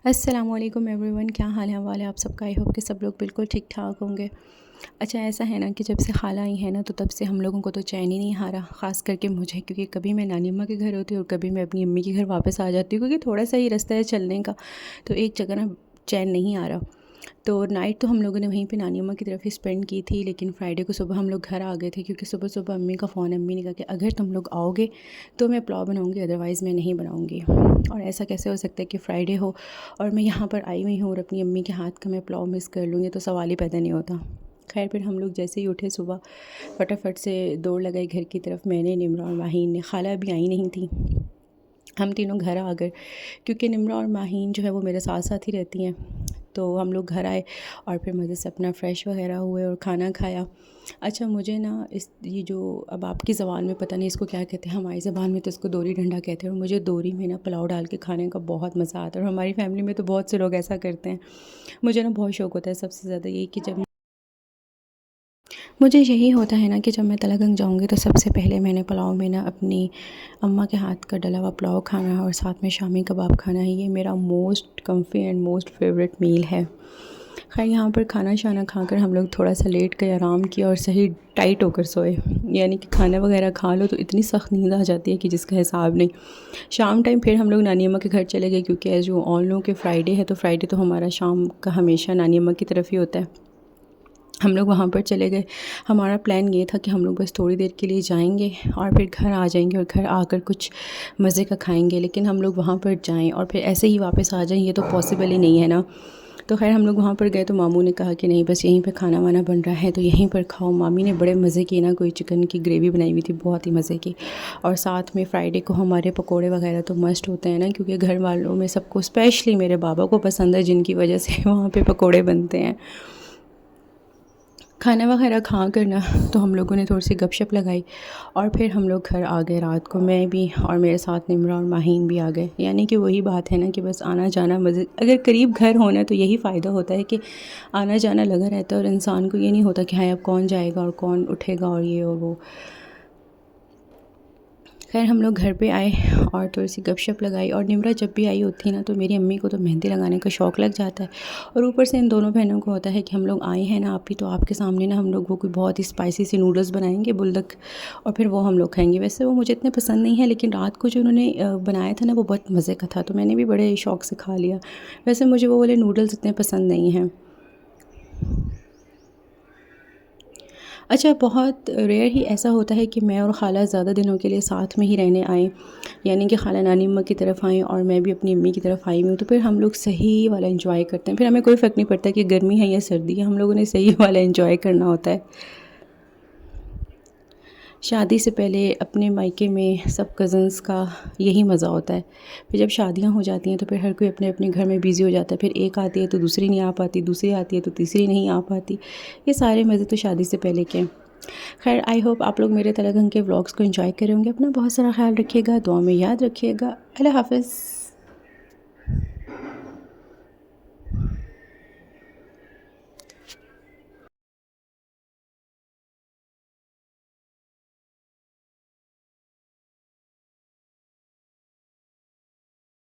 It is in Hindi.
अस्सलामुअलैकुम एवरीवन, क्या हाल है हवाले आप सबका। आई होप कि सब लोग बिल्कुल ठीक ठाक होंगे। अच्छा, ऐसा है ना कि जब से खाला आई है ना तो तब से हम लोगों को तो चैन ही नहीं आ रहा, ख़ास करके मुझे, क्योंकि कभी मैं नानी अम्मा के घर होती हूँ और कभी मैं अपनी अम्मी के घर वापस आ जाती हूँ, क्योंकि थोड़ा सा ही रास्ता है चलने का। तो एक जगह ना चैन नहीं आ रहा। तो नाइट तो हम लोगों ने वहीं पे नानी अम्मा की तरफ ही स्पेंड की थी, लेकिन फ्राइडे को सुबह हम लोग घर आ गए थे, क्योंकि सुबह सुबह अम्मी का फ़ोन, अम्मी ने कहा कि अगर तुम लोग आओगे तो मैं पुलाव बनाऊंगी, अदरवाइज़ मैं नहीं बनाऊंगी। और ऐसा कैसे हो सकता है कि फ़्राइडे हो और मैं यहाँ पर आई हुई हूँ और अपनी अम्मी के हाथ का मैं पुलाव मिस कर लूँगी, तो सवाल ही पैदा नहीं होता। खैर, फिर हम लोग जैसे ही उठे सुबह, फटाफट से दौड़ लगाई घर की तरफ। मैंने, निमरा और माहीन ने, खाला अभी आई नहीं थी, हम तीनों घर आ गए, क्योंकि निमरा और माहीन जो है वो मेरे साथ साथ ही रहती हैं। तो हम लोग घर आए और फिर मज़े से अपना फ़्रेश वगैरह हुए और खाना खाया। अच्छा, मुझे ना इस ये जो अब आपकी ज़बान में पता नहीं इसको क्या कहते हैं, हमारी ज़बान में तो इसको दोरी डंडा कहते हैं, और मुझे दोरी में ना पुलाव डाल के खाने का बहुत मज़ा आता है, और हमारी फैमिली में तो बहुत से लोग ऐसा करते हैं। मुझे ना बहुत शौक होता है सबसे ज़्यादा यही कि जब मुझे यही होता है ना कि जब मैं तलगंग जाऊँगी तो सबसे पहले मैंने पुलाव में ना अपनी अम्मा के हाथ का डला हुआ पुलाव खाना है और साथ में शामी कबाब खाना है। ये मेरा most comfy and most favourite meal है। खैर, यहाँ पर खाना शाना खाकर हम लोग थोड़ा सा लेट गए, आराम किया और सही टाइट होकर सोए। यानी कि खाना वगैरह खा लो तो इतनी सख्त नींद आ जाती है कि जिसका हिसाब नहीं। शाम टाइम फिर हम लोग नानी अम्मा के घर चले गए, क्योंकि एज जो ऑन लोगों के फ्राइडे है तो फ्राइडे तो हमारा शाम का हमेशा नानी अम्मा की तरफ ही होता है। हम लोग वहाँ पर चले गए। हमारा प्लान ये था कि हम लोग बस थोड़ी देर के लिए जाएंगे और फिर घर आ जाएंगे और घर आकर कुछ मज़े का खाएंगे, लेकिन हम लोग वहाँ पर जाएं और फिर ऐसे ही वापस आ जाएं, ये तो पॉसिबल ही नहीं है ना। तो खैर, हम लोग वहाँ पर गए तो मामू ने कहा कि नहीं, बस यहीं पर खाना वाना बन रहा है तो यहीं पर खाओ। मामी ने बड़े मज़े की ना कोई चिकन की ग्रेवी बनाई हुई थी, बहुत ही मज़े की। और साथ में फ्राइडे को हमारे पकोड़े वगैरह तो मस्ट होते हैं ना, क्योंकि घर वालों में सबको, स्पेशली मेरे बाबा को पसंद है, जिनकी वजह से वहाँ पे पकोड़े बनते हैं। खाना वगैरह खा कर ना तो हम लोगों ने थोड़ी सी गपशप लगाई और फिर हम लोग घर आ गए रात को। मैं भी और मेरे साथ निमरा और माहीन भी आ गए। यानी कि वही बात है ना कि बस आना जाना, मज़े, अगर करीब घर होना तो यही फ़ायदा होता है कि आना जाना लगा रहता है और इंसान को ये नहीं होता कि हाय अब कौन जाएगा और कौन उठेगा और ये और वो। खैर, हम लोग घर पे आए और थोड़ी सी गपशप लगाई। और निमरा जब भी आई होती है ना तो मेरी अम्मी को तो मेहंदी लगाने का शौक़ लग जाता है, और ऊपर से इन दोनों बहनों को होता है कि हम लोग आए हैं ना आप ही, तो आपके सामने ना हम लोग वो कोई बहुत ही स्पाइसी सी नूडल्स बनाएंगे, बुल्दक, और फिर वो हम लोग खाएंगे। वैसे वो मुझे इतने पसंद नहीं है, लेकिन रात को जो उन्होंने बनाया था ना वो बहुत मज़े का था, तो मैंने भी बड़े शौक़ से खा लिया। वैसे मुझे वो वाले नूडल्स इतने पसंद नहीं हैं। अच्छा, बहुत रेयर ही ऐसा होता है कि मैं और ख़ाला ज़्यादा दिनों के लिए साथ में ही रहने आएँ, यानी कि ख़ाला नानी अम्मा की तरफ आएँ और मैं भी अपनी अम्मी की तरफ आई हूँ, तो फिर हम लोग सही वाला एंजॉय करते हैं। फिर हमें कोई फ़र्क नहीं पड़ता कि गर्मी है या सर्दी है, हम लोगों ने सही वाला एंजॉय करना होता है। शादी से पहले अपने मायके में सब कज़न्स का यही मज़ा होता है। फिर जब शादियां हो जाती हैं तो फिर हर कोई अपने अपने घर में बिज़ी हो जाता है। फिर एक आती है तो दूसरी नहीं आ पाती, दूसरी आती है तो तीसरी नहीं आ पाती। ये सारे मज़े तो शादी से पहले के हैं। खैर, आई होप आप लोग मेरे तलगंग के व्लॉग्स को एंजॉय करे होंगे। अपना बहुत सारा ख्याल रखिएगा, दुआ में याद रखिएगा। अल्लाह हाफ़िज़।